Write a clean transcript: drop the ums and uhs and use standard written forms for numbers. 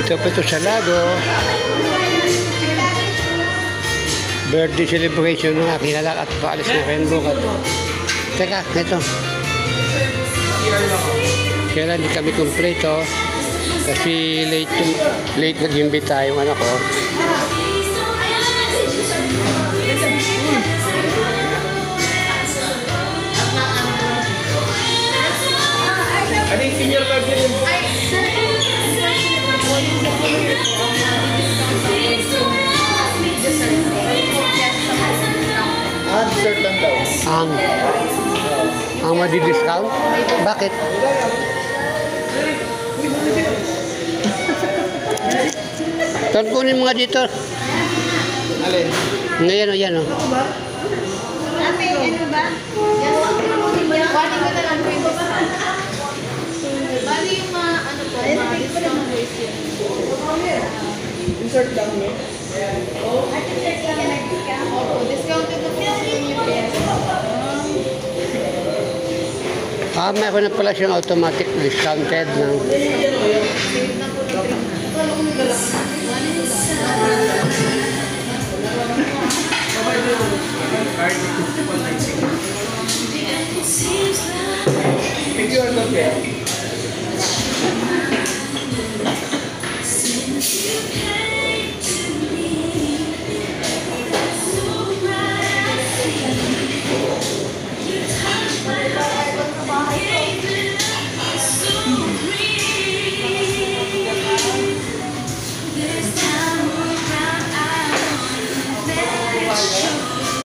Ito pa ito sa Lago. Birthday celebration ng aking anak at paalis na kayo bukas. Teka, ito. Kaya hindi kami kumpleto kasi late nag-imbita yung anak ko. Ano yung senior card yun? Dessert lang daw. Ang madi-discount? Bakit? Kunin mga dito. Alin? Ngayon o yan o. Ano ba? Kuhanin ko na lang po yung discount. Bali yung mga ano po, mga discount rate yun. Insert lang mo. Opo, discounted na po sa yung peso. Meron na pala siyang automatic discounted ng Save na po ng 3. Thank you, Arnold.